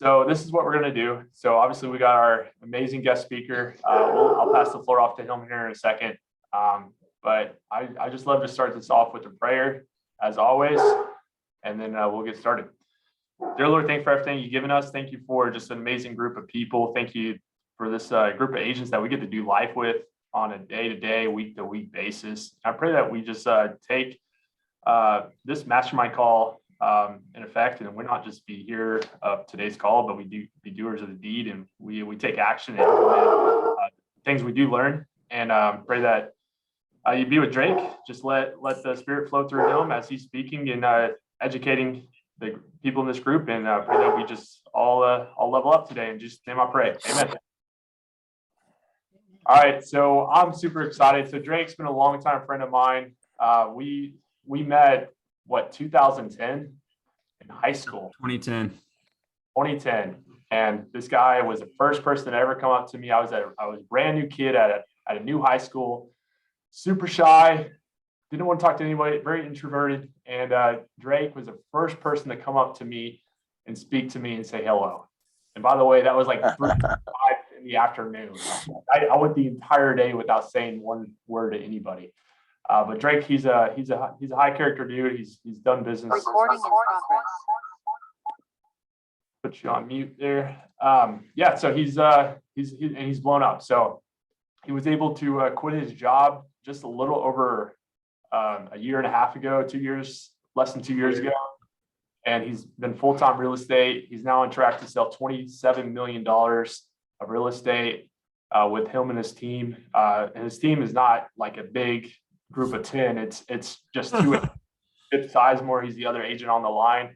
So this is what we're going to do. So obviously we got our amazing guest speaker. I'll pass the floor off to him here in a second. But I just love to start this off with a prayer, as always, and then we'll get started. Dear Lord, thank you for everything you've given us. Thank you for just an amazing group of people. Thank you for this group of agents that we get to do life with on a day-to-day, week-to-week basis. I pray that we just take this mastermind call in effect, and we're not just be here of today's call, but we do be doers of the deed, and we take action and implement things we do learn. And pray that you be with Drake. Just let the Spirit flow through him as he's speaking and educating the people in this group, and pray that we just all level up today. And just name I pray. Amen. All right, so I'm super excited. So Drake's been a longtime friend of mine. We met 2010 in high school. 2010, and this guy was the first person to ever come up to me. I was a brand new kid at a new high school, super shy, didn't want to talk to anybody, very introverted. And Drake was the first person to come up to me and speak to me and say hello. And by the way, that was like 3:05 in the afternoon. I went the entire day without saying one word to anybody. But Drake, he's a high character dude. He's done business. Recording in progress. Put you on mute there. Yeah, so he's blown up. So he was able to quit his job just a little over a year and a half ago, 2 years, less than 2 years ago. And he's been full-time real estate. He's now on track to sell $27 million of real estate with him and his team. And his team is not like a big group of 10. It's just two. Fifth Sizemore, he's the other agent on the line.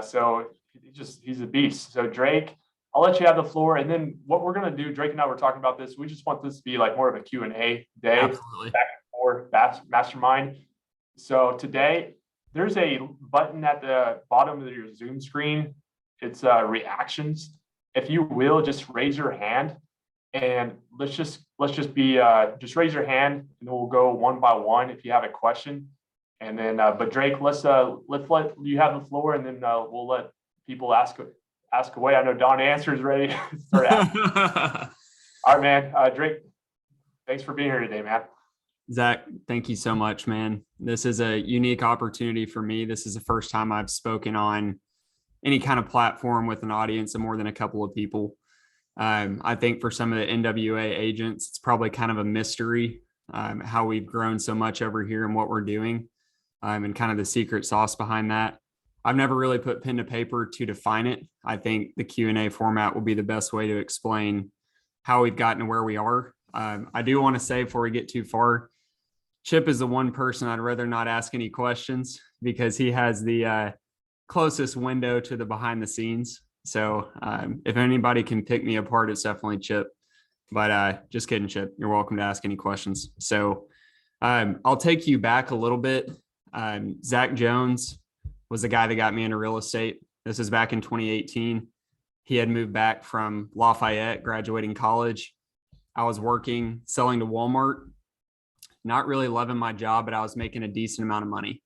So he's a beast. So Drake, I'll let you have the floor. And then what we're going to do, Drake and I were talking about this. We just want this to be like more of a Q&A day. Absolutely. Back and forth, mastermind. So today, there's a button at the bottom of your Zoom screen. It's reactions. If you will, just raise your hand, and let's just raise your hand, and then we'll go one by one if you have a question. And then, but Drake, let's let you have the floor, and then we'll let people ask away. I know Don Answer is ready to start asking. All right, man. Drake, thanks for being here today, man. Zach, thank you so much, man. This is a unique opportunity for me. This is the first time I've spoken on any kind of platform with an audience of more than a couple of people. I think for some of the NWA agents, it's probably kind of a mystery how we've grown so much over here and what we're doing, and kind of the secret sauce behind that. I've never really put pen to paper to define it. I think the Q&A format will be the best way to explain how we've gotten to where we are. I do want to say before we get too far, Chip is the one person I'd rather not ask any questions because he has the closest window to the behind the scenes. So if anybody can pick me apart, it's definitely Chip. But just kidding, Chip. You're welcome to ask any questions. So I'll take you back a little bit. Zach Jones was the guy that got me into real estate. This is back in 2018. He had moved back from Lafayette, graduating college. I was working, selling to Walmart, not really loving my job, but I was making a decent amount of money.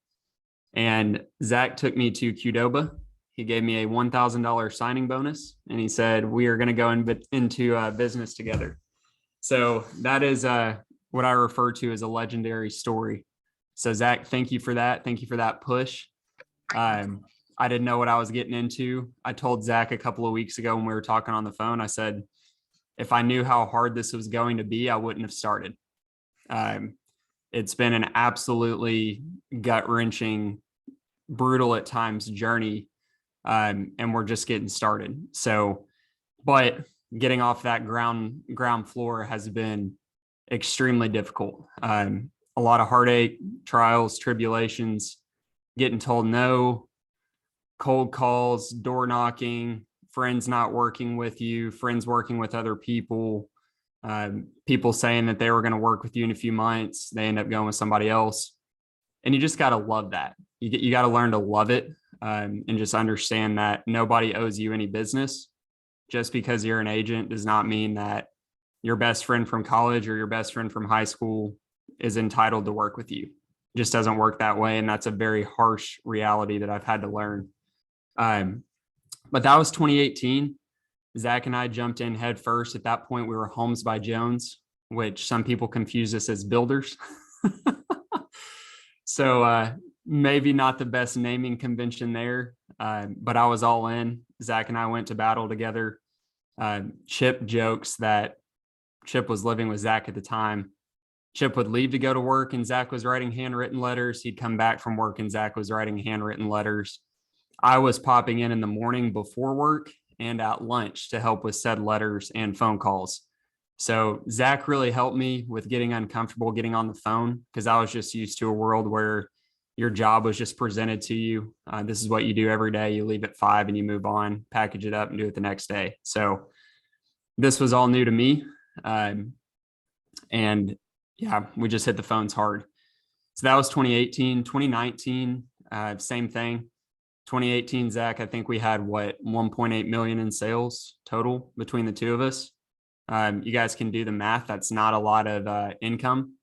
And Zach took me to Qdoba. He gave me a $1,000 signing bonus, and he said, we are going to go into business together. So that is what I refer to as a legendary story. So Zach, thank you for that. Thank you for that push. I didn't know what I was getting into. I told Zach a couple of weeks ago when we were talking on the phone, I said, if I knew how hard this was going to be, I wouldn't have started. It's been an absolutely gut-wrenching, brutal at times journey, and we're just getting started. So, but getting off that ground floor has been extremely difficult. A lot of heartache, trials, tribulations, getting told no, cold calls, door knocking, friends not working with you, friends working with other people, people saying that they were going to work with you in a few months. They end up going with somebody else. And you just got to love that. You got to learn to love it, and just understand that nobody owes you any business. Just because you're an agent does not mean that your best friend from college or your best friend from high school is entitled to work with you. It just doesn't work that way. And that's a very harsh reality that I've had to learn. But that was 2018. Zach and I jumped in head first. At that point, we were Homes by Jones, which some people confuse us as builders. So maybe not the best naming convention there, but I was all in. Zach and I went to battle together. Chip jokes that Chip was living with Zach at the time. Chip would leave to go to work and Zach was writing handwritten letters. He'd come back from work and Zach was writing handwritten letters. I was popping in the morning before work and at lunch to help with said letters and phone calls. So Zach really helped me with getting uncomfortable getting on the phone because I was just used to a world where your job was just presented to you. This is what you do every day. You leave at 5 and you move on, package it up and do it the next day. So this was all new to me. And yeah, we just hit the phones hard. So that was 2018. 2019, same thing. 2018, Zach, I think we had 1.8 million in sales total between the two of us. You guys can do the math. That's not a lot of income.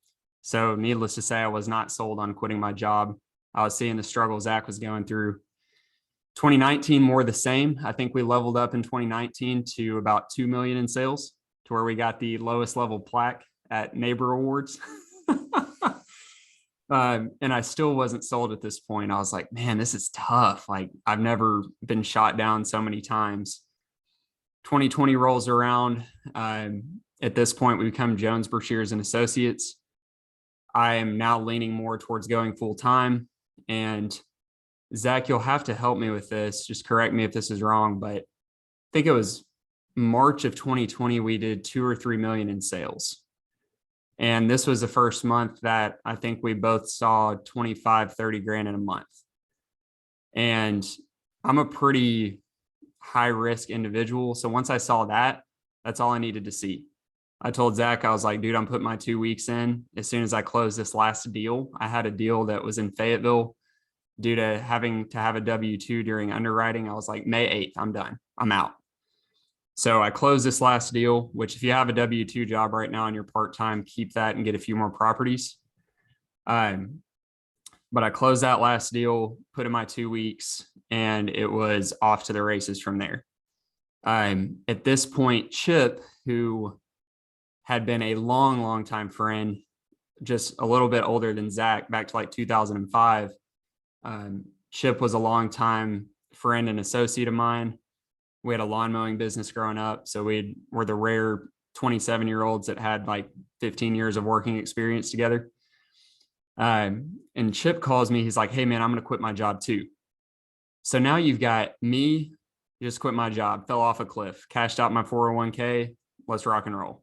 So needless to say, I was not sold on quitting my job. I was seeing the struggle Zach was going through. 2019, more the same. I think we leveled up in 2019 to about 2 million in sales, to where we got the lowest level plaque at Neighbor Awards. And I still wasn't sold at this point. I was like, man, this is tough. Like, I've never been shot down so many times. 2020 rolls around. At this point, we become Jones, Brashears and Associates. I am now leaning more towards going full time. And Zach, you'll have to help me with this. Just correct me if this is wrong, but I think it was March of 2020, we did 2 or 3 million in sales. And this was the first month that I think we both saw 25, 30 grand in a month. And I'm a pretty high risk individual. So once I saw that, that's all I needed to see. I told Zach, I was like, dude, I'm putting my 2 weeks in. As soon as I closed this last deal, I had a deal that was in Fayetteville. Due to having to have a W-2 during underwriting, I was like, May 8th, I'm done. I'm out. So I closed this last deal, which if you have a W-2 job right now and you're part-time, keep that and get a few more properties. But I closed that last deal, put in my 2 weeks, and it was off to the races from there. At this point, Chip, who had been a long, long time friend, just a little bit older than Zach, back to like 2005, Chip was a long time friend and associate of mine. We had a lawn mowing business growing up. So we were the rare 27-year-olds that had like 15 years of working experience together. And Chip calls me. He's like, hey, man, I'm going to quit my job too. So now you've got me, just quit my job, fell off a cliff, cashed out my 401k. Let's rock and roll.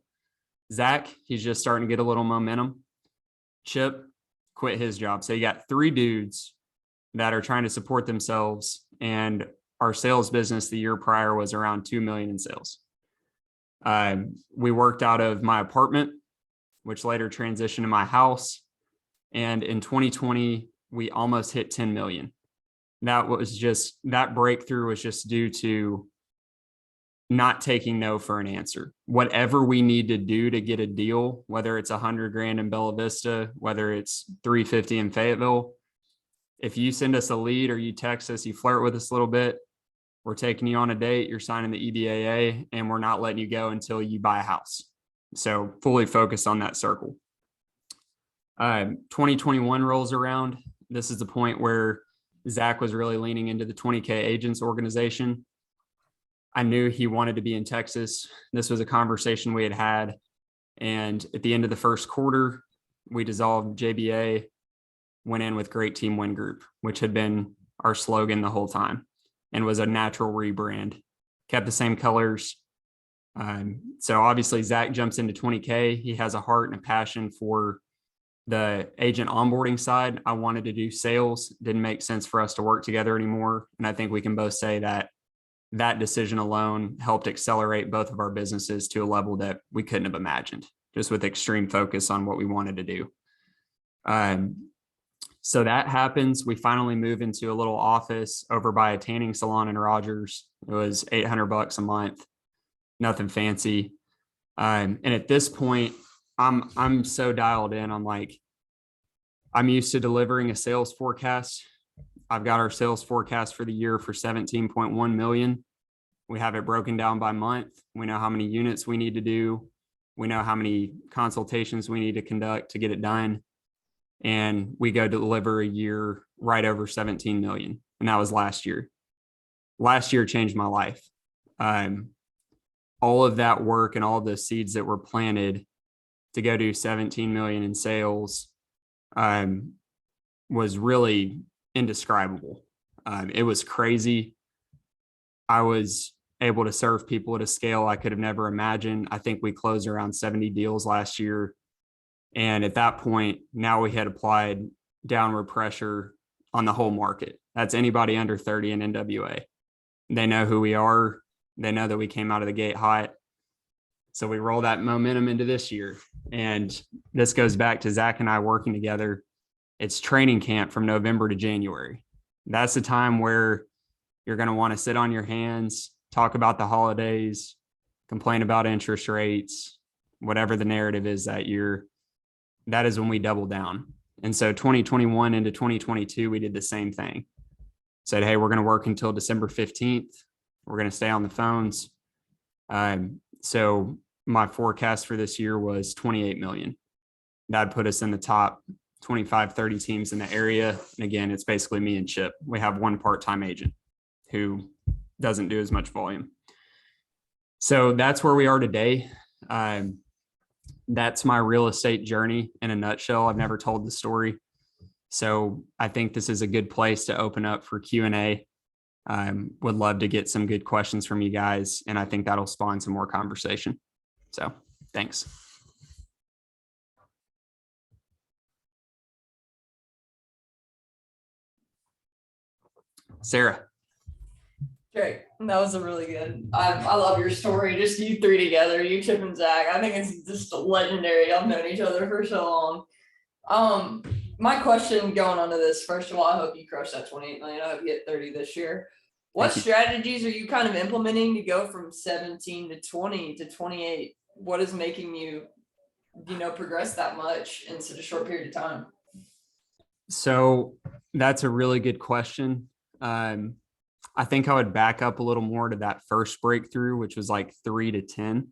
Zach, he's just starting to get a little momentum. Chip quit his job. So you got 3 dudes that are trying to support themselves, and our sales business the year prior was around 2 million in sales. We worked out of my apartment, which later transitioned to my house. And in 2020, we almost hit 10 million. That breakthrough was just due to not taking no for an answer. Whatever we need to do to get a deal, whether it's 100 grand in Bella Vista, whether it's 350 in Fayetteville, if you send us a lead or you text us, you flirt with us a little bit, we're taking you on a date, you're signing the EBAA, and we're not letting you go until you buy a house. So fully focused on that circle. 2021 rolls around. This is the point where Zach was really leaning into the 20K agents organization. I knew he wanted to be in Texas. This was a conversation we had had. And at the end of the first quarter, we dissolved JBA, went in with Great Team Win Group, which had been our slogan the whole time and was a natural rebrand. Kept the same colors. So obviously Zach jumps into 20K. He has a heart and a passion for the agent onboarding side. I wanted to do sales. Didn't make sense for us to work together anymore. And I think we can both say that that decision alone helped accelerate both of our businesses to a level that we couldn't have imagined, just with extreme focus on what we wanted to do. So that happens. We finally move into a little office over by a tanning salon in Rogers. It was $800 a month, nothing fancy. And at this point, I'm so dialed in. I'm used to delivering a sales forecast. I've got our sales forecast for the year for 17.1 million. We have it broken down by month. We know how many units we need to do. We know how many consultations we need to conduct to get it done. And we go deliver a year right over 17 million. And that was last year. Last year changed my life. All of that work and all of the seeds that were planted to go do 17 million in sales was really indescribable. It was crazy. I was able to serve people at a scale I could have never imagined. I think we closed around 70 deals last year. And at that point, now we had applied downward pressure on the whole market. That's anybody under 30 in NWA. They know who we are. They know that we came out of the gate hot. So we roll that momentum into this year. And this goes back to Zach and I working together. It's training camp from November to January. That's the time where you're going to want to sit on your hands, talk about the holidays, complain about interest rates, whatever the narrative is that year. That is when we double down. And so 2021 into 2022, we did the same thing. Said, hey, we're going to work until December 15th. We're going to stay on the phones. So my forecast for this year was 28 million. That'd put us in the top 25, 30 teams in the area. And again, it's basically me and Chip. We have one part-time agent who doesn't do as much volume. So that's where we are today. That's my real estate journey in a nutshell. I've never told the story. So I think this is a good place to open up for Q&A. Would love to get some good questions from you guys. And I think that'll spawn some more conversation. So thanks. Sarah. Jake, that was a really good. I love your story. Just you three together, you, Chip, and Zach. I think it's just legendary. I've known each other for so long. My question going on to this, first of all, I hope you crush that 28 million. I hope you get 30 this year. What strategies are you kind of implementing to go from 17 to 20 to 28? What is making you, progress that much in such a short period of time? So that's a really good question. I think I would back up a little more to that first breakthrough, which was like 3 to 10.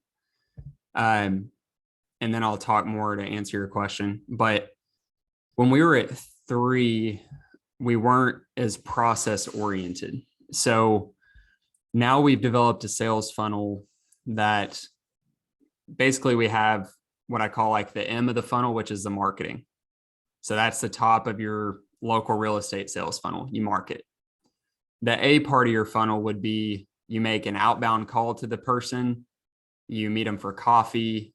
And then I'll talk more to answer your question. But when we were at 3, we weren't as process oriented. So now we've developed a sales funnel that basically we have what I call like the M of the funnel, which is the marketing. So that's the top of your local real estate sales funnel. You market. The A part of your funnel would be you make an outbound call to the person, you meet them for coffee,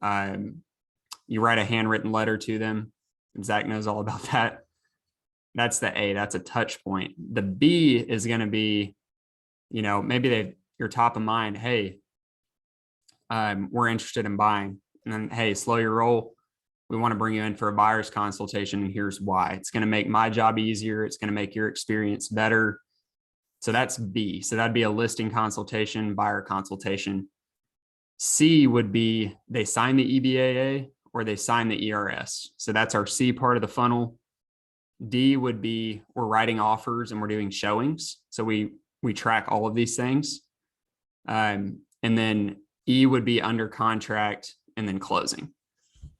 you write a handwritten letter to them. And Zach knows all about that. That's the A. That's a touch point. The B is going to be, maybe you're top of mind. Hey, we're interested in buying. And then, hey, slow your roll. We want to bring you in for a buyer's consultation. And here's why. It's going to make my job easier. It's going to make your experience better. So that's B. So that'd be a listing consultation, buyer consultation. C would be they sign the EBAA or they sign the ERS. So that's our C part of the funnel. D would be we're writing offers and we're doing showings. So we track all of these things. And then E would be under contract and then closing.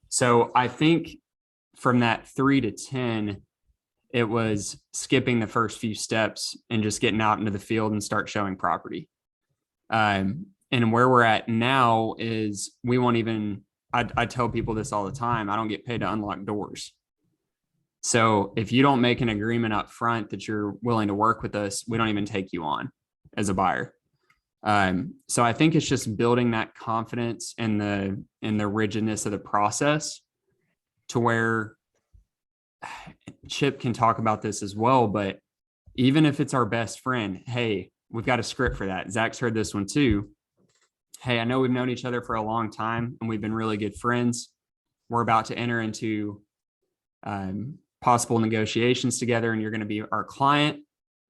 So I think from that 3 to 10, it was skipping the first few steps and just getting out into the field and start showing property. And where we're at now is we won't even, I tell people this all the time, I don't get paid to unlock doors. So if you don't make an agreement up front that you're willing to work with us, we don't even take you on as a buyer. So I think it's just building that confidence in the rigidness of the process to where Chip can talk about this as well. But even if it's our best friend, hey, we've got a script for that. Zach's heard this one too. Hey, I know we've known each other for a long time and we've been really good friends. We're about to enter into possible negotiations together and you're going to be our client.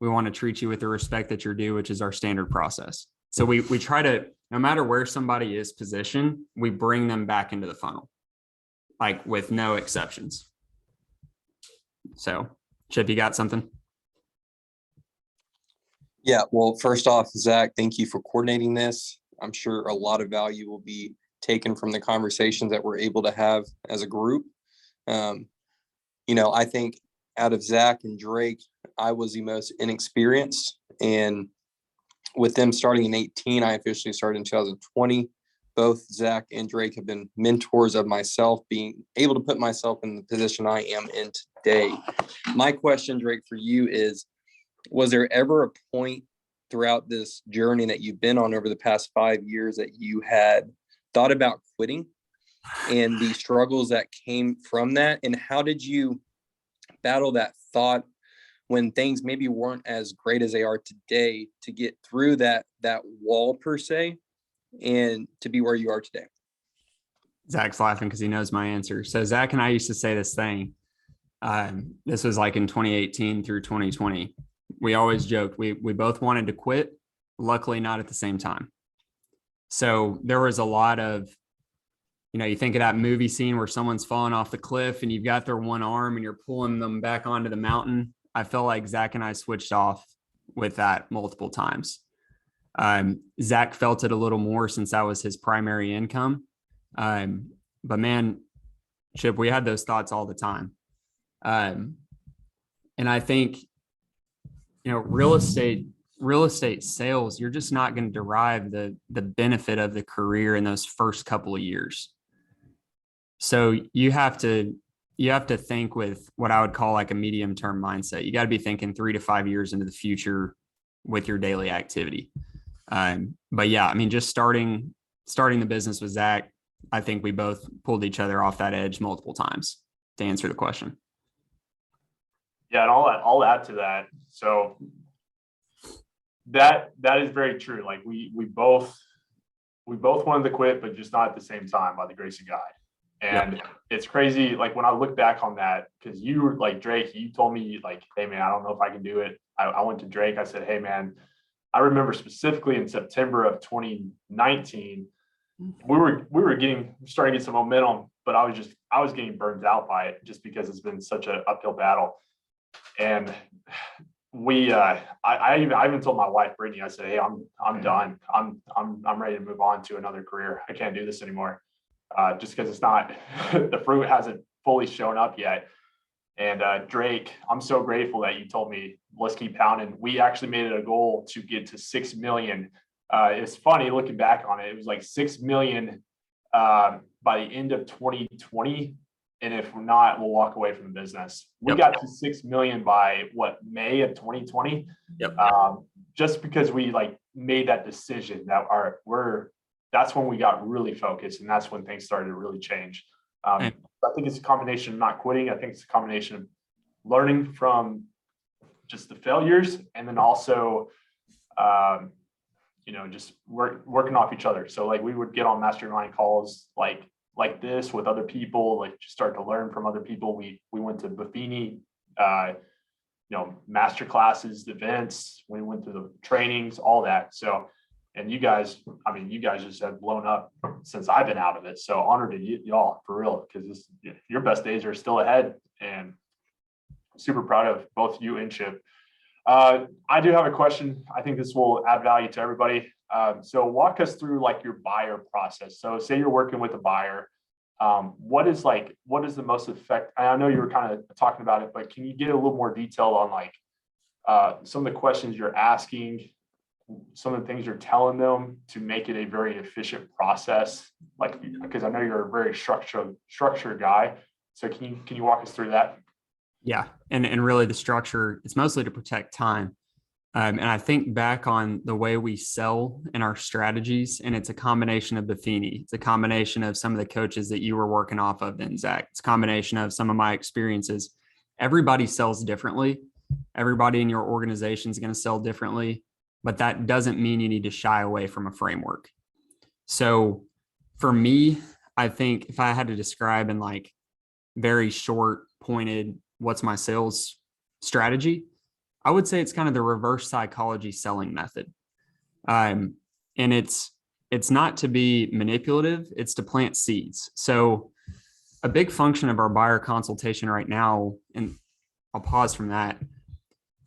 We want to treat you with the respect that you're due, which is our standard process. So we try to, no matter where somebody is positioned, we bring them back into the funnel, like with no exceptions. So Chip, you got something? Yeah, well, first off, Zach, thank you for coordinating this. I'm sure a lot of value will be taken from the conversations that we're able to have as a group. Um, I think out of Zach and Drake, I was the most inexperienced. And with them starting in 18, I officially started in 2020. Both Zach and Drake have been mentors of myself, being able to put myself in the position I am in today. My question, Drake, for you is, was there ever a point throughout this journey that you've been on over the past 5 years that you had thought about quitting and the struggles that came from that? And how did you battle that thought when things maybe weren't as great as they are today to get through that wall per se and to be where you are today? Zach's laughing because he knows my answer. So Zach and I used to say this thing. This was like in 2018 through 2020. We always joked we both wanted to quit, luckily not at the same time. So there was a lot of, you think of that movie scene where someone's falling off the cliff and you've got their one arm and you're pulling them back onto the mountain. I felt like Zach and I switched off with that multiple times. Zach felt it a little more since that was his primary income. But man, Chip, we had those thoughts all the time. And I think, real estate sales, you're just not going to derive the benefit of the career in those first couple of years. So you have to think with what I would call like a medium-term mindset. You got to be thinking 3 to 5 years into the future with your daily activity. But yeah, I mean, just starting the business with Zach, I think we both pulled each other off that edge multiple times to answer the question. Yeah, and I'll add to that. So that is very true. Like we both wanted to quit, but just not at the same time, by the grace of God. And It's crazy. Like when I look back on that, because you were like, Drake, you told me like, hey man, I don't know if I can do it. I went to Drake. I said, hey man, I remember specifically in September of 2019, we were starting to get some momentum, but I was getting burned out by it just because it's been such an uphill battle. And I even told my wife Brittany, I said, hey, I'm done. I'm ready to move on to another career. I can't do this anymore. Just because it's not the fruit hasn't fully shown up yet. And Drake, I'm so grateful that you told me let's keep pounding. We actually made it a goal to get to 6 million. It's funny looking back on it. It was like 6 million by the end of 2020. And if we're not, we'll walk away from the business. We got to 6 million by May of 2020. Just because we made that decision that that's when we got really focused, and that's when things started to really change. I think it's a combination of not quitting. I think it's a combination of learning from just the failures, and then also, just working off each other. So we would get on mastermind calls like this with other people, just start to learn from other people. We went to Buffini, master classes, events. We went through the trainings, all that. So. And you guys just have blown up since I've been out of it. So honored to y'all for real, because your best days are still ahead, and super proud of both you and Chip. I do have a question. I think this will add value to everybody. So walk us through your buyer process. So say you're working with a buyer. What is the most effective? I know you were kind of talking about it, but can you get a little more detail on some of the questions you're asking, some of the things you're telling them to make it a very efficient process, because I know you're a very structured guy. So can you walk us through that? Yeah. And really the structure, it's mostly to protect time. And I think back on the way we sell in our strategies, and it's a combination of Buffini. It's a combination of some of the coaches that you were working off of then, Zach. It's a combination of some of my experiences. Everybody sells differently. Everybody in your organization is going to sell differently. But that doesn't mean you need to shy away from a framework. So for me, I think if I had to describe in very short pointed, what's my sales strategy, I would say it's kind of the reverse psychology selling method. And it's not to be manipulative, it's to plant seeds. So a big function of our buyer consultation right now, and I'll pause from that,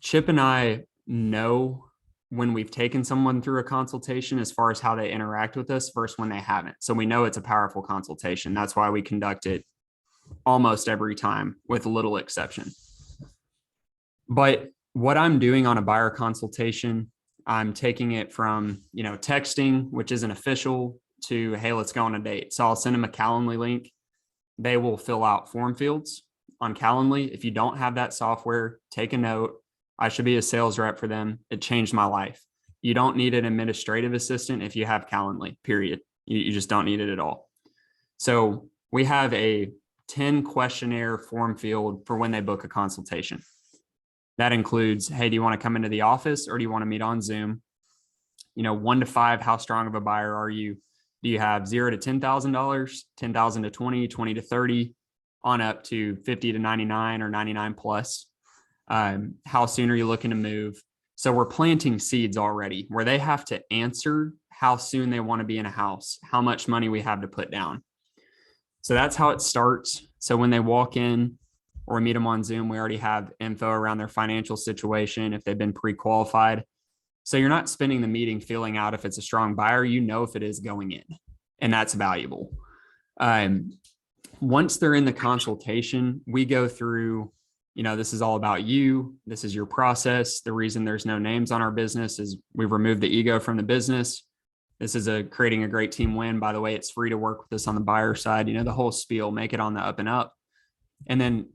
Chip and I know when we've taken someone through a consultation as far as how they interact with us versus when they haven't. So we know it's a powerful consultation. That's why we conduct it almost every time with little exception. But what I'm doing on a buyer consultation, I'm taking it from, texting, which isn't official, to, hey, let's go on a date. So I'll send them a Calendly link. They will fill out form fields on Calendly. If you don't have that software, take a note. I should be a sales rep for them. It changed my life. You don't need an administrative assistant if you have Calendly, period. You just don't need it at all. So we have a 10 questionnaire form field for when they book a consultation. That includes, hey, do you want to come into the office or do you want to meet on Zoom? 1 to 5, how strong of a buyer are you? Do you have $0 to $10,000, 10,000 to 20, 20 to 30, on up to 50 to 99 or 99 plus? How soon are you looking to move? So we're planting seeds already where they have to answer how soon they want to be in a house, how much money we have to put down. So that's how it starts. So when they walk in or we meet them on Zoom, we already have info around their financial situation, if they've been pre-qualified. So you're not spending the meeting filling out if it's a strong buyer, if it is going in, and that's valuable. Once they're in the consultation, we go through, this is all about you. This is your process. The reason there's no names on our business is we've removed the ego from the business. This is creating a great team win. By the way, it's free to work with us on the buyer side, the whole spiel, make it on the up and up. And then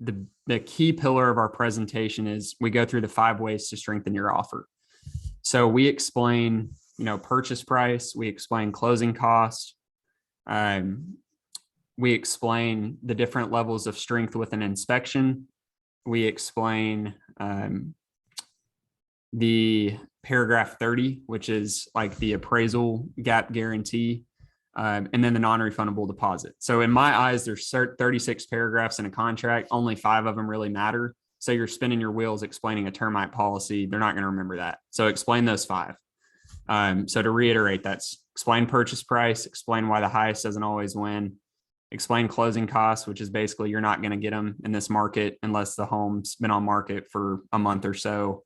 the key pillar of our presentation is we go through the 5 ways to strengthen your offer. So we explain, purchase price, we explain closing cost. We explain the different levels of strength with an inspection. We explain the paragraph 30, which is like the appraisal gap guarantee, and then the non-refundable deposit. So in my eyes, there's 36 paragraphs in a contract. Only 5 of them really matter. So you're spinning your wheels explaining a termite policy. They're not going to remember that. So explain those 5. So to reiterate, that's explain purchase price, explain why the highest doesn't always win, explain closing costs, which is basically you're not going to get them in this market unless the home's been on market for a month or so.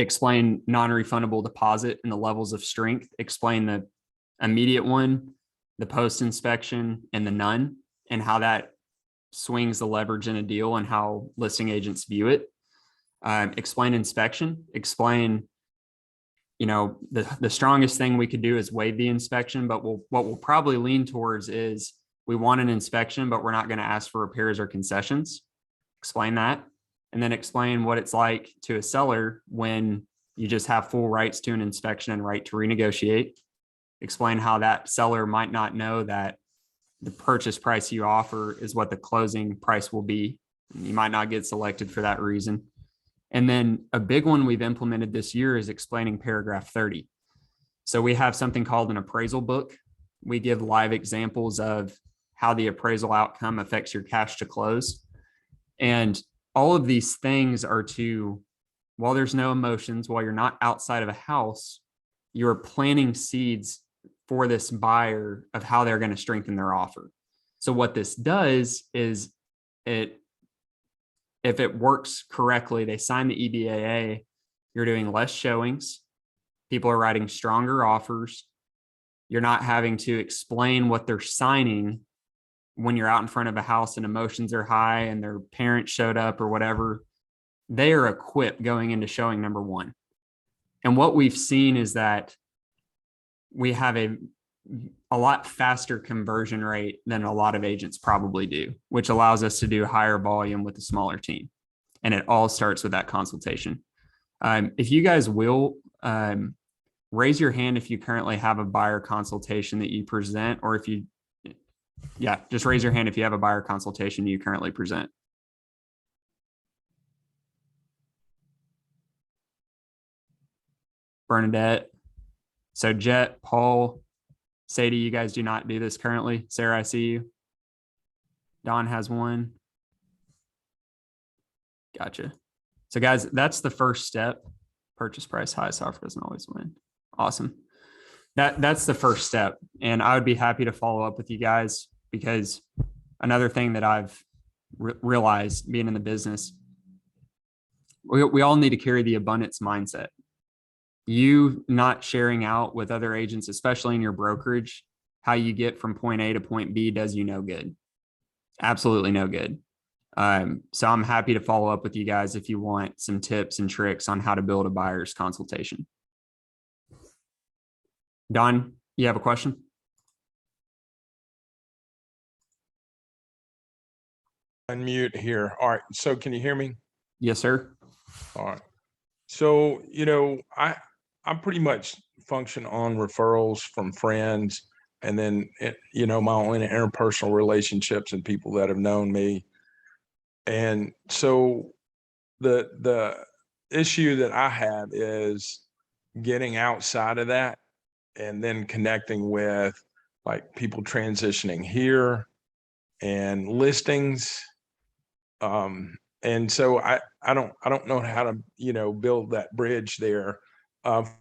Explain non-refundable deposit and the levels of strength, explain the immediate one, the post-inspection, and the none, and how that swings the leverage in a deal and how listing agents view it. Explain inspection, explain, the strongest thing we could do is waive the inspection, but what we'll probably lean towards is we want an inspection, but we're not going to ask for repairs or concessions. Explain that. And then explain what it's like to a seller when you just have full rights to an inspection and right to renegotiate. Explain how that seller might not know that the purchase price you offer is what the closing price will be. You might not get selected for that reason. And then a big one we've implemented this year is explaining paragraph 30. So we have something called an appraisal book. We give live examples of how the appraisal outcome affects your cash to close. And all of these things are while there's no emotions, while you're not outside of a house, you're planting seeds for this buyer of how they're going to strengthen their offer. So what this does is if it works correctly, they sign the EBAA, you're doing less showings. People are writing stronger offers. You're not having to explain what they're signing when you're out in front of a house and emotions are high and their parents showed up or whatever. They are equipped going into showing number 1. And what we've seen is that we have a lot faster conversion rate than a lot of agents probably do, which allows us to do higher volume with a smaller team. And it all starts with that consultation. If you guys will, raise your hand if you currently have a buyer consultation that you present, or just raise your hand if you have a buyer consultation you currently present. Bernadette. So Jet, Paul, Sadie, you guys do not do this currently. Sarah, I see you. Don has one. Gotcha. So guys, that's the first step. Purchase price, highest offer doesn't always win. Awesome. That's the first step. And I would be happy to follow up with you guys, because another thing that I've realized being in the business, we all need to carry the abundance mindset. You not sharing out with other agents, especially in your brokerage, how you get from point A to point B does you no good. Absolutely no good. So I'm happy to follow up with you guys if you want some tips and tricks on how to build a buyer's consultation. Don, you have a question? Unmute here. All right. So can you hear me? Yes, sir. All right. So, I pretty much function on referrals from friends and then, my own interpersonal relationships and people that have known me. And so the issue that I have is getting outside of that and then connecting with like people transitioning here and listings. And so I don't know how to, build that bridge there.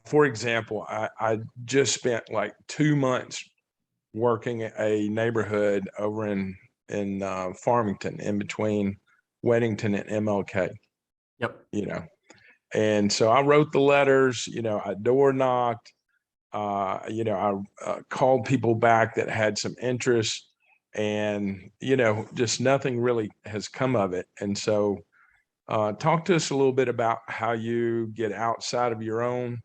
For example, I just spent like 2 months working a neighborhood over in Farmington, in between Weddington and MLK. Yep. And so I wrote the letters, I door knocked, I called people back that had some interest, and, just nothing really has come of it. And so talk to us a little bit about how you get outside of your own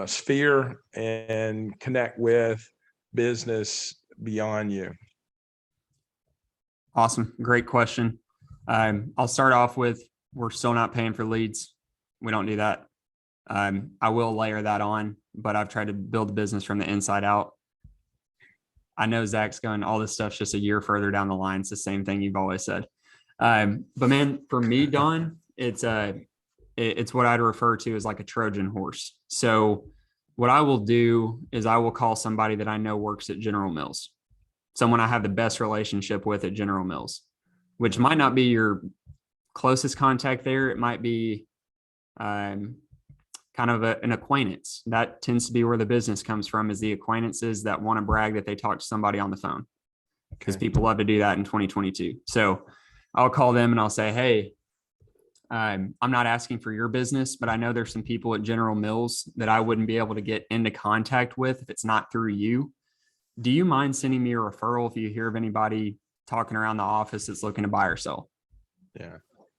sphere and connect with business beyond you. Awesome. Great question. I'll start off with, we're still not paying for leads. We don't do that. I will layer that on, but I've tried to build the business from the inside out. I know Zach's going, all this stuff's just a year further down the line. It's the same thing you've always said. But man, for me, Don, it's what I'd refer to as like a Trojan horse. So what I will do is I will call somebody that I know works at General Mills, someone I have the best relationship with at General Mills, which might not be your closest contact there. It might be kind of an acquaintance. That tends to be where the business comes from, is the acquaintances that want to brag that they talked to somebody on the phone, because people love to do that in 2022. So I'll call them and I'll say, hey, I'm not asking for your business, but I know there's some people at General Mills that I wouldn't be able to get into contact with if it's not through you. Do you mind sending me a referral if you hear of anybody talking around the office that's looking to buy or sell? Yeah.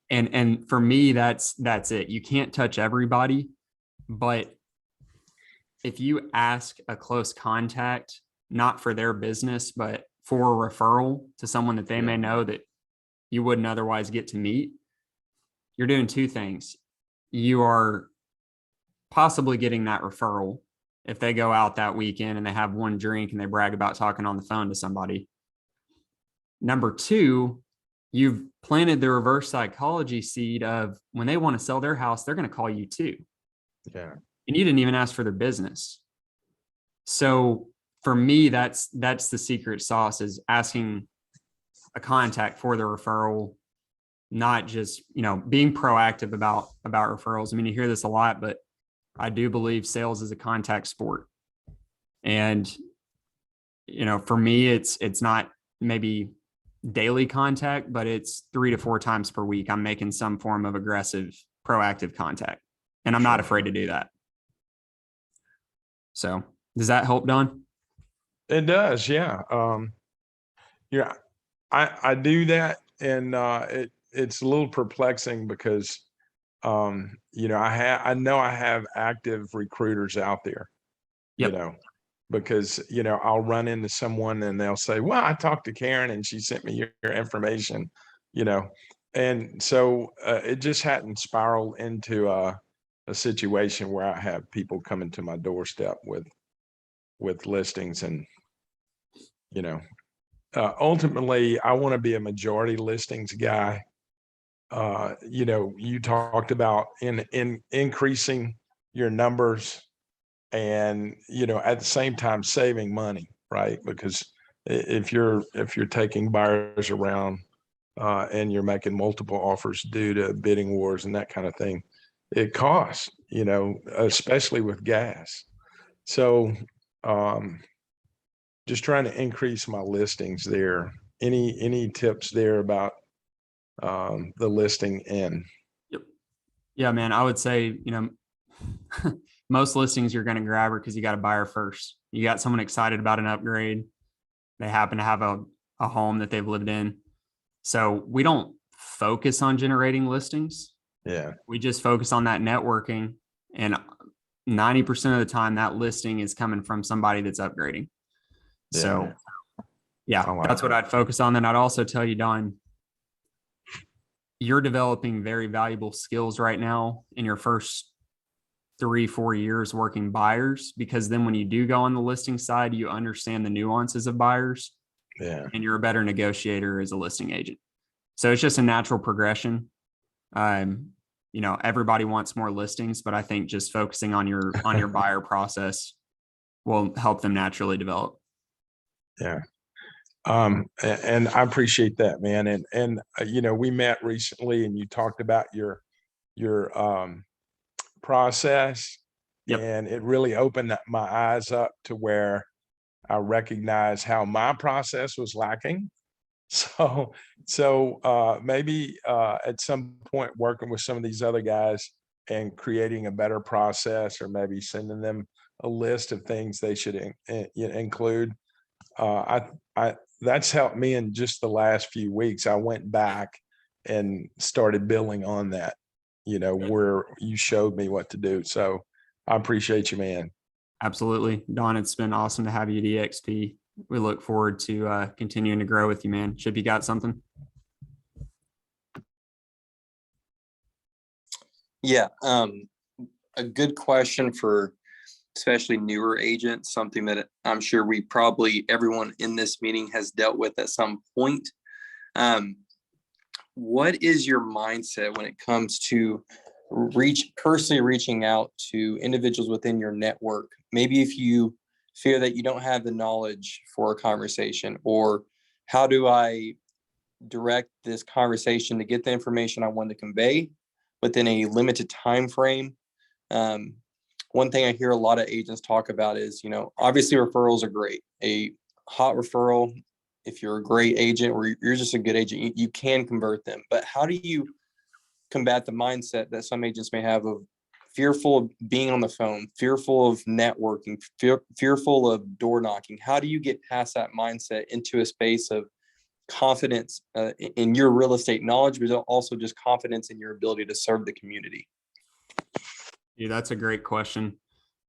And for me, that's it. You can't touch everybody, but if you ask a close contact, not for their business, but for a referral to someone that they may know that you wouldn't otherwise get to meet, you're doing two things. You are possibly getting that referral if they go out that weekend and they have one drink and they brag about talking on the phone to somebody. Number two, you've planted the reverse psychology seed of when they want to sell their house, they're going to call you too. Yeah. And you didn't even ask for their business. So for me, that's the secret sauce, is asking a contact for the referral, not just, being proactive about referrals. I mean, you hear this a lot, but I do believe sales is a contact sport. And, for me, it's not maybe daily contact, but it's 3 to 4 times per week. I'm making some form of aggressive, proactive contact, and I'm not afraid to do that. So does that help, Don? It does. Yeah. I do that, and it's a little perplexing because, I know I have active recruiters out there, Yep. because, I'll run into someone and they'll say, well, I talked to Karen and she sent me your information, and so it just hadn't spiraled into a situation where I have people coming to my doorstep with listings. And, ultimately I want to be a majority listings guy. You talked about in increasing your numbers and, at the same time saving money, right? Because if you're taking buyers around and you're making multiple offers due to bidding wars and that kind of thing, it costs, especially with gas. So just trying to increase my listings there. Any tips there about the listing end? Yep. Yeah, man, I would say, most listings you're going to grab her because you got a buyer first. You got someone excited about an upgrade. They happen to have a home that they've lived in. So we don't focus on generating listings. Yeah. We just focus on that networking. And 90% of the time that listing is coming from somebody that's upgrading. So yeah, I like that's what that. I'd focus on. Then I'd also tell you, Don, you're developing very valuable skills right now in your first 3-4 years working buyers, because then when you do go on the listing side, you understand the nuances of buyers Yeah. and you're a better negotiator as a listing agent. So it's just a natural progression. Everybody wants more listings, but I think just focusing on your buyer process will help them naturally develop. Yeah. And I appreciate that, man. And we met recently and you talked about your process. Yep. And it really opened my eyes up to where I recognized how my process was lacking. So maybe at some point working with some of these other guys and creating a better process, or maybe sending them a list of things they should include. I that's helped me in just the last few weeks. I went back and started building on that, where you showed me what to do. So I appreciate you, man. Absolutely. Don, it's been awesome to have you at EXP. We look forward to continuing to grow with you, man. Chip, you got something? Yeah. A good question for especially newer agents, something that I'm sure everyone in this meeting has dealt with at some point. What is your mindset when it comes to personally reaching out to individuals within your network? Maybe if you fear that you don't have the knowledge for a conversation, or how do I direct this conversation to get the information I want to convey within a limited time frame? One thing I hear a lot of agents talk about is, obviously referrals are great. A hot referral, if you're a great agent or you're just a good agent, you can convert them. But how do you combat the mindset that some agents may have of fearful of being on the phone, fearful of networking, fearful of door knocking? How do you get past that mindset into a space of confidence in your real estate knowledge, but also just confidence in your ability to serve the community? Yeah, that's a great question.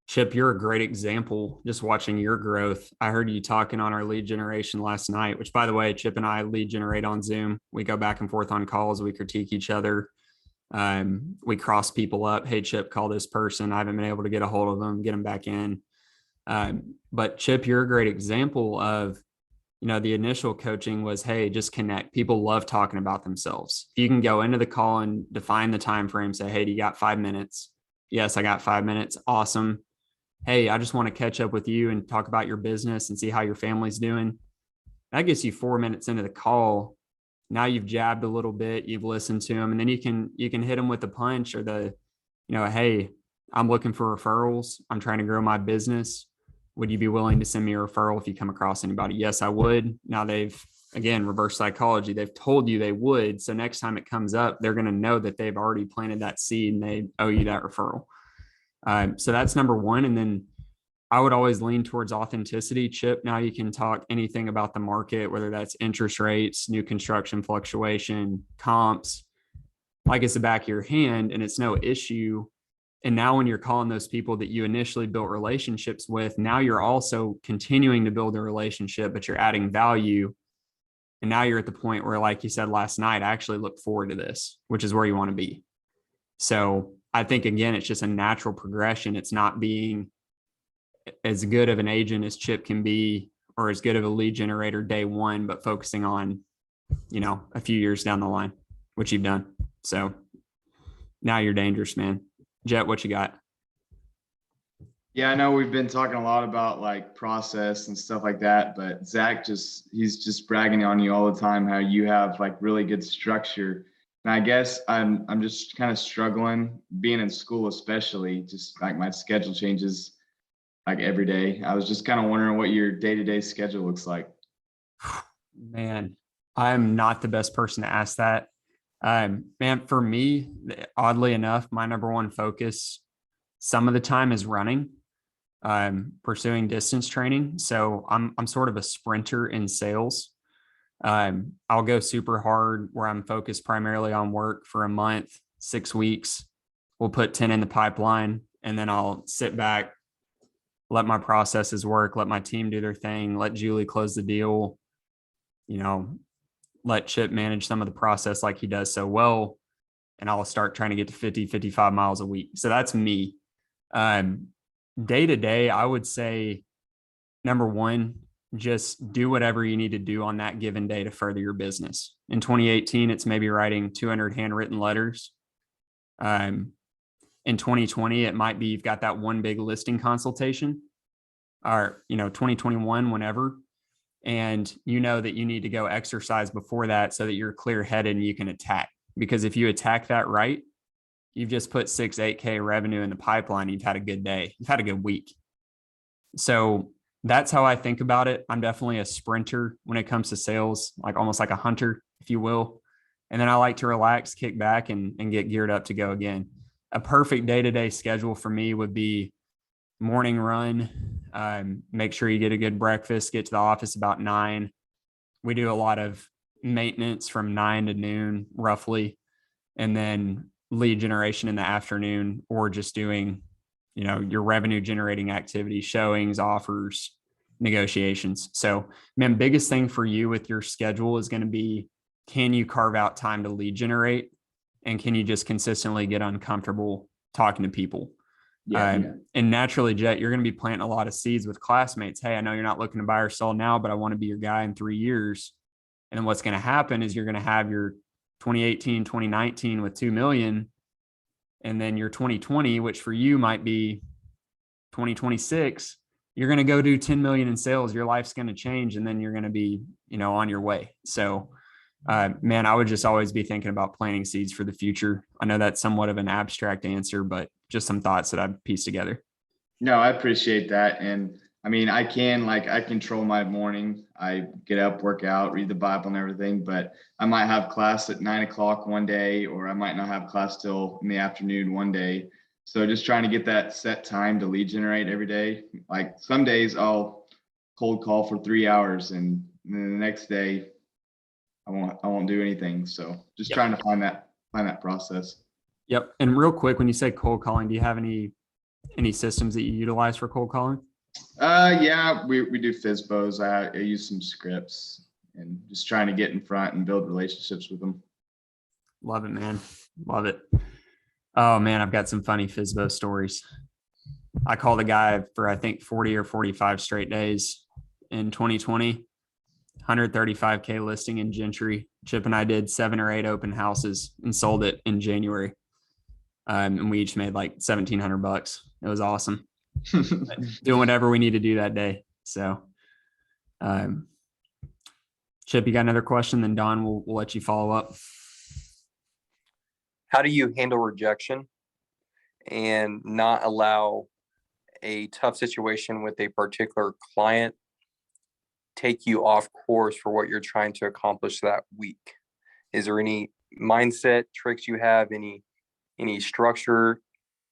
Chip, you're a great example just watching your growth. I heard you talking on our lead generation last night, which, by the way, Chip and I lead generate on Zoom. We go back and forth on calls. We critique each other. We cross people up. Hey, Chip, call this person. I haven't been able to get a hold of them, get them back in. But Chip, you're a great example of, the initial coaching was, hey, just connect. People love talking about themselves. If you can go into the call and define the time frame, say, hey, do you got 5 minutes? Yes, I got 5 minutes. Awesome. Hey, I just want to catch up with you and talk about your business and see how your family's doing. That gets you 4 minutes into the call. Now you've jabbed a little bit, you've listened to them, and then you can hit them with the punch or hey, I'm looking for referrals. I'm trying to grow my business. Would you be willing to send me a referral if you come across anybody? Yes, I would. Now again, reverse psychology. They've told you they would. So next time it comes up, they're going to know that they've already planted that seed and they owe you that referral. So that's number one. And then I would always lean towards authenticity. Chip, now you can talk anything about the market, whether that's interest rates, new construction fluctuation, comps, like it's the back of your hand and it's no issue. And now when you're calling those people that you initially built relationships with, now you're also continuing to build a relationship, but you're adding value. And now you're at the point where, like you said last night, I actually look forward to this, which is where you want to be. So I think, again, it's just a natural progression. It's not being as good of an agent as Chip can be, or as good of a lead generator day one, but focusing on, a few years down the line, which you've done. So now you're dangerous, man. Jet, what you got? Yeah, I know we've been talking a lot about like process and stuff like that, but Zach he's just bragging on you all the time how you have like really good structure. And I guess I'm just kind of struggling being in school, especially just like my schedule changes like every day. I was just kind of wondering what your day-to-day schedule looks like. Man, I'm not the best person to ask that. Man, for me, oddly enough, my number one focus some of the time is running, pursuing distance training. So I'm sort of a sprinter in sales. I'll go super hard where I'm focused primarily on work for a month, 6 weeks. We'll put 10 in the pipeline, and then I'll sit back, let my processes work, let my team do their thing, let Julie close the deal, let Chip manage some of the process like he does so well. And I'll start trying to get to 50, 55 miles a week. So that's me. Day to day, I would say, number one, just do whatever you need to do on that given day to further your business. In 2018, it's maybe writing 200 handwritten letters. In 2020, it might be you've got that one big listing consultation, or 2021, whenever, and you know that you need to go exercise before that so that you're clear headed and you can attack. Because if you attack that right, you've just put 8K revenue in the pipeline. You've had a good day. You've had a good week. So that's how I think about it. I'm definitely a sprinter when it comes to sales, like almost like a hunter, if you will. And then I like to relax, kick back, and get geared up to go again. A perfect day-to-day schedule for me would be morning run. Make sure you get a good breakfast, get to the office about 9. We do a lot of maintenance from 9 to noon, roughly. And then lead generation in the afternoon, or just doing, your revenue generating activity, showings, offers, negotiations. So, man, biggest thing for you with your schedule is going to be, can you carve out time to lead generate? And can you just consistently get uncomfortable talking to people? And naturally, Jet, you're going to be planting a lot of seeds with classmates. Hey, I know you're not looking to buy or sell now, but I want to be your guy in 3 years. And then what's going to happen is you're going to have your 2018, 2019 with 2 million. And then your 2020, which for you might be 2026, you're going to go do 10 million in sales. Your life's going to change. And then you're going to be, on your way. So, man, I would just always be thinking about planting seeds for the future. I know that's somewhat of an abstract answer, but just some thoughts that I've pieced together. No, I appreciate that. And I mean, I control my morning. I get up, work out, read the Bible and everything, but I might have class at 9 o'clock one day, or I might not have class till in the afternoon one day. So just trying to get that set time to lead generate every day. Like some days I'll cold call for 3 hours, and then the next day I won't do anything. So just trying to find that process. Yep. And real quick, when you say cold calling, do you have any systems that you utilize for cold calling? Yeah, we do FISBOs. I use some scripts, and just trying to get in front and build relationships with them. Love it, man. Love it. Oh man, I've got some funny FISBO stories. I called a guy for, I think, 40 or 45 straight days in 2020, 135K listing in Gentry. Chip and I did 7 or 8 open houses and sold it in January. And we each made like $1,700. It was awesome. Doing whatever we need to do that day. So, Chip, you got another question? Then Don, we'll let you follow up. How do you handle rejection and not allow a tough situation with a particular client take you off course for what you're trying to accomplish that week? Is there any mindset tricks you have, any structure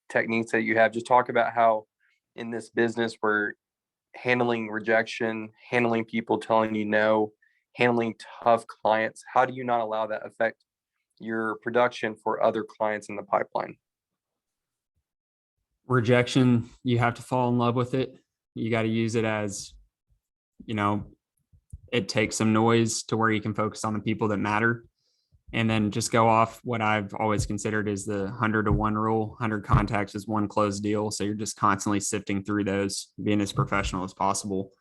techniques that you have? Just talk about how in this business we're handling rejection, handling people telling you no, handling tough clients. How do you not allow that affect your production for other clients in the pipeline? Rejection, you have to fall in love with it. You got to use it as, it takes some noise to where you can focus on the people that matter. And then just go off what I've always considered is the 100 to 1 rule. 100 contacts is 1 closed deal. So you're just constantly sifting through those, being as professional as possible.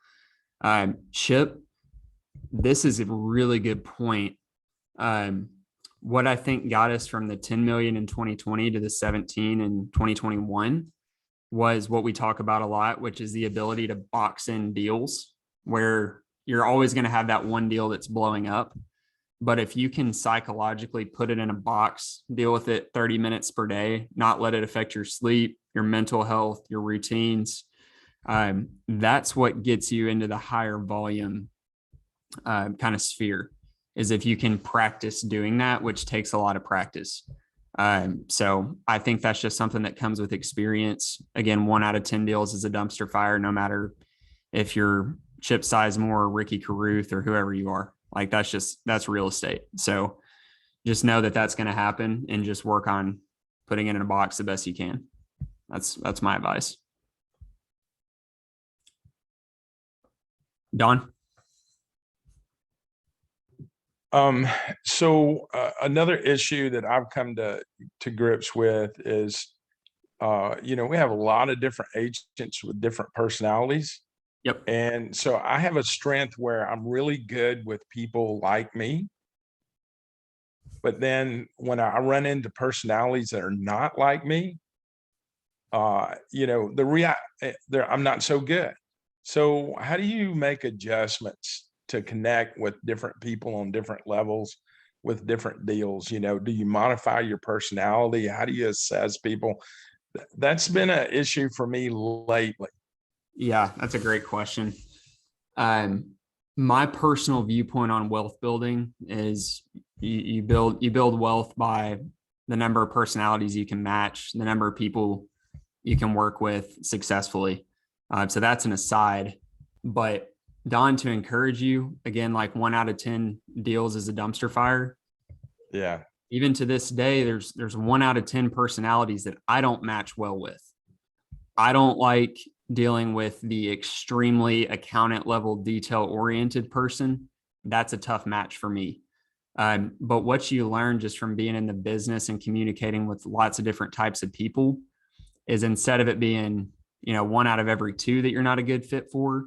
Chip, this is a really good point. What I think got us from the 10 million in 2020 to the 17 in 2021 was what we talk about a lot, which is the ability to box in deals where you're always going to have that one deal that's blowing up. But if you can psychologically put it in a box, deal with it 30 minutes per day, not let it affect your sleep, your mental health, your routines, that's what gets you into the higher volume kind of sphere. is if you can practice doing that, which takes a lot of practice. So I think that's just something that comes with experience. Again, 1 out of 10 deals is a dumpster fire, no matter if you're Chip Sizemore or Ricky Carruth or whoever you are. Like that's real estate. So just know that that's going to happen and just work on putting it in a box the best you can. That's my advice. Don? So another issue that I've come to grips with is, we have a lot of different agents with different personalities. Yep. And so I have a strength where I'm really good with people like me. But then when I run into personalities that are not like me, I'm not so good. So how do you make adjustments to connect with different people on different levels with different deals? Do you modify your personality? How do you assess people? That's been an issue for me lately. Yeah, that's a great question. My personal viewpoint on wealth building is you build wealth by the number of personalities you can match, the number of people you can work with successfully. So that's an aside, but Don, to encourage you again, like 1 out of 10 deals is a dumpster fire. Yeah. Even to this day, there's 1 out of 10 personalities that I don't match well with. I don't like dealing with the extremely accountant level detail oriented person. That's a tough match for me. But what you learn just from being in the business and communicating with lots of different types of people is, instead of it being, 1 out of every 2 that you're not a good fit for,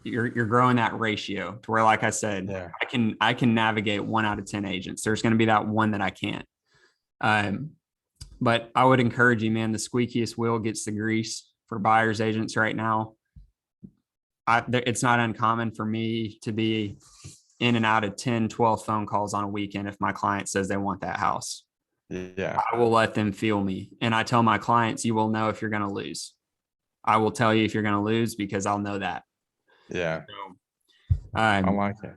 you're growing that ratio to where, like I said, Yeah. I can navigate 1 out of 10 agents. There's going to be that one that I can't. But I would encourage you, man, the squeakiest wheel gets the grease for buyers agents right now. It's not uncommon for me to be in and out of 10, 12 phone calls on a weekend if my client says they want that house. Yeah. I will let them feel me. And I tell my clients, you will know if you're going to lose. I will tell you if you're going to lose because I'll know that. Yeah. So, I like it.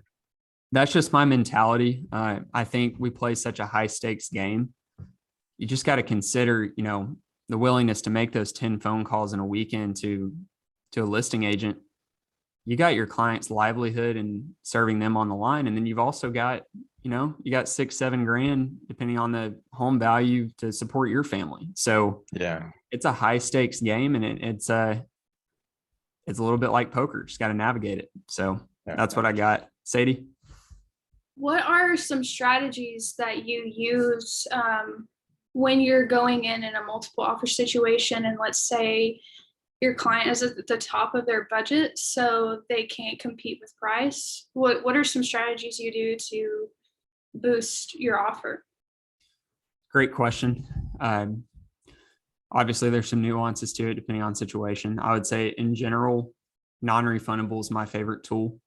that's just my mentality. I think we play such a high stakes game. You just got to consider, the willingness to make those 10 phone calls in a weekend to a listing agent. You got your client's livelihood and serving them on the line. And then you've also got, you got $6-7 grand, depending on the home value, to support your family. So Yeah. it's a high stakes game, and it's a little bit like poker. Just got to navigate it. So that's what I got. Sadie? What are some strategies that you use when you're going in a multiple offer situation, and let's say your client is at the top of their budget, so they can't compete with price? What are some strategies you do to boost your offer? Great question. Obviously, there's some nuances to it depending on situation. I would say in general, non-refundable is my favorite tool.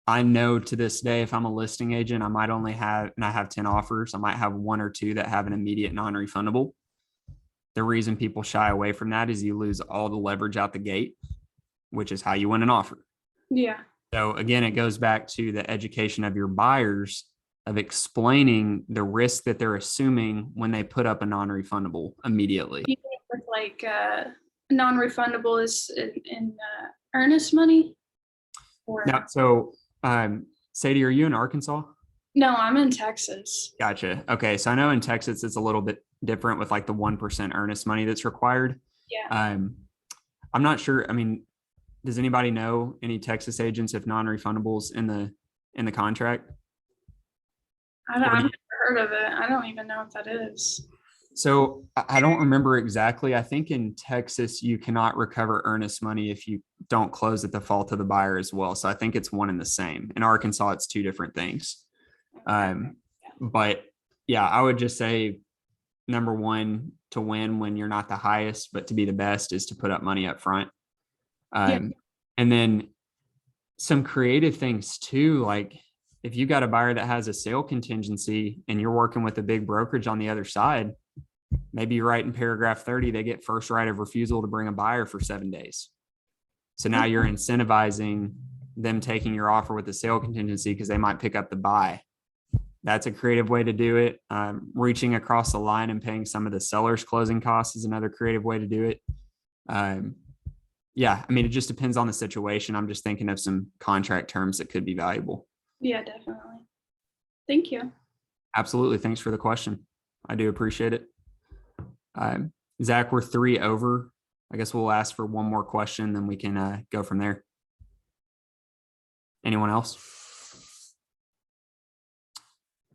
I know to this day, if I'm a listing agent, I might only have, and I have 10 offers, I might have 1 or 2 that have an immediate non-refundable. The reason people shy away from that is you lose all the leverage out the gate, which is how you win an offer. Yeah. So again, it goes back to the education of your buyers, of explaining the risk that they're assuming when they put up a non-refundable immediately. You think with like non-refundable is in earnest money? Or Now, so Sadie, are you in Arkansas? no, I'm in Texas. Gotcha. Okay. So I know in Texas, it's a little bit different with like the 1% earnest money that's required. Yeah. I'm not sure. I mean, does anybody know any Texas agents if non-refundables in the contract? I've never heard of it. I don't even know what that is. So I don't remember exactly. I think in Texas, you cannot recover earnest money if you don't close at the fault of the buyer as well. So I think it's one and the same. In Arkansas, it's 2 different things. But yeah, I would just say, number one, to win when you're not the highest, but to be the best, is to put up money up front. And then some creative things too, like if you got a buyer that has a sale contingency and you're working with a big brokerage on the other side, maybe you write in paragraph 30, they get first right of refusal to bring a buyer for 7 days. So now you're incentivizing them taking your offer with the sale contingency because they might pick up the buy. That's a creative way to do it. Reaching across the line and paying some of the seller's closing costs is another creative way to do it. Yeah, I mean, it just depends on the situation. I'm just thinking of some contract terms that could be valuable. Yeah, definitely. Thank you. Absolutely. Thanks for the question. I do appreciate it. Zach, we're 3 over. I guess we'll ask for one more question, then we can go from there. Anyone else?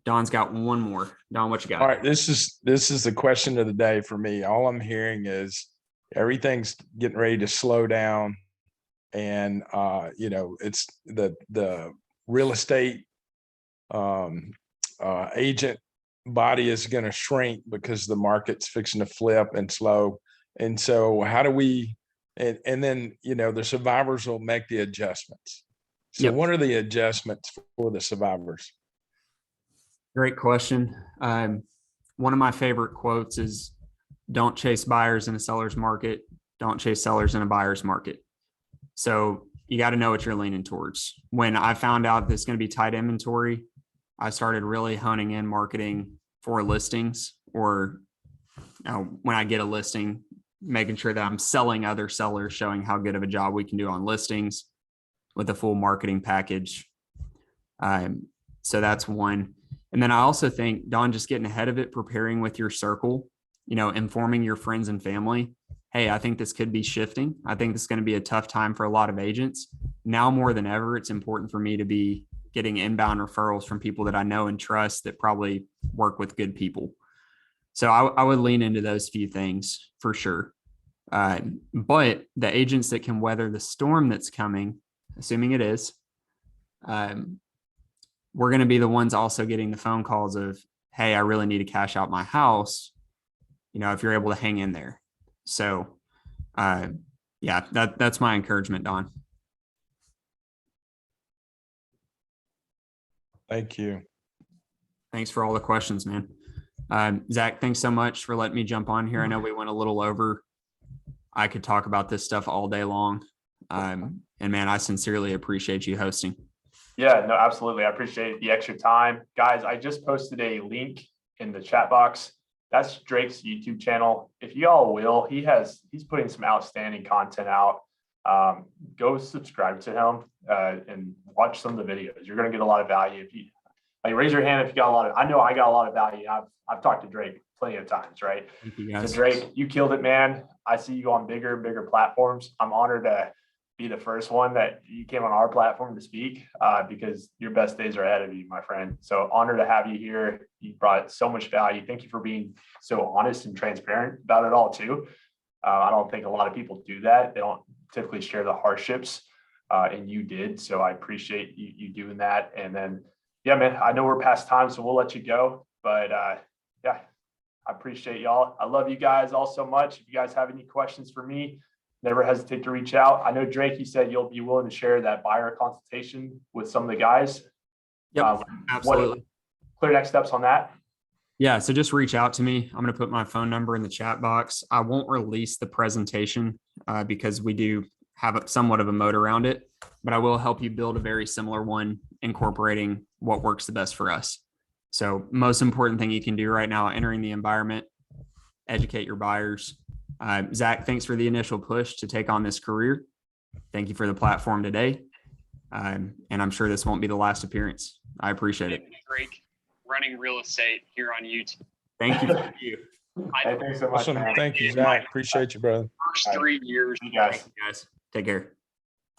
Don's got one more. Don, what you got? All right, this is the question of the day for me. All I'm hearing is everything's getting ready to slow down, and it's the real estate agent body is going to shrink because the market's fixing to flip and slow. And so how do we, and then, the survivors will make the adjustments. So Yep. What are the adjustments for the survivors? Great question. One of my favorite quotes is, don't chase buyers in a seller's market. Don't chase sellers in a buyer's market. So you got to know what you're leaning towards. When I found out this is going to be tight inventory, I started really honing in marketing for listings, or when I get a listing, making sure that I'm selling other sellers, showing how good of a job we can do on listings with a full marketing package. So that's one. And then I also think, Don, just getting ahead of it, preparing with your circle, informing your friends and family. Hey, I think this could be shifting. I think this is going to be a tough time for a lot of agents. Now more than ever, it's important for me to be getting inbound referrals from people that I know and trust that probably work with good people. So I would lean into those few things for sure. But the agents that can weather the storm that's coming, assuming it is, we're going to be the ones also getting the phone calls of, hey, I really need to cash out my house. If you're able to hang in there. So yeah, that's my encouragement, Don. Thank you. Thanks for all the questions, man. Zach, thanks so much for letting me jump on here. I know we went a little over. I could talk about this stuff all day long. And man, I sincerely appreciate you hosting. Yeah, no, absolutely. I appreciate the extra time. Guys, I just posted a link in the chat box. That's Drake's YouTube channel. If y'all will, he's putting some outstanding content out. Go subscribe to him and watch some of the videos. You're going to get a lot of value. If you raise your hand if you got a lot of, I know I got a lot of value. I've talked to Drake plenty of times, right? Thank you, guys. So Drake, you killed it, man. I see you on bigger and bigger platforms. I'm honored to be the first one that you came on our platform to speak because your best days are ahead of you, my friend. So honored to have you here. You brought so much value. Thank you for being so honest and transparent about it all too. I don't think a lot of people do that. They don't typically share the hardships and you did. So I appreciate you doing that. And then, yeah, man, I know we're past time, so we'll let you go. But yeah, I appreciate y'all. I love you guys all so much. If you guys have any questions for me, never hesitate to reach out. I know, Drake, you said you'll be willing to share that buyer consultation with some of the guys. Yep, absolutely. Clear next steps on that? Yeah, so just reach out to me. I'm going to put my phone number in the chat box. I won't release the presentation because we do have somewhat of a moat around it, but I will help you build a very similar one, incorporating what works the best for us. So most important thing you can do right now, entering the environment, educate your buyers. Zach, thanks for the initial push to take on this career. Thank you for the platform today. And I'm sure this won't be the last appearance. I appreciate it. Drake, running real estate here on YouTube. Thank you. Thank you. Hey, thanks so much, Awesome. man. Thank you, Zach. Appreciate you, brother. First 3 years. You guys. Thank you, guys. Take care.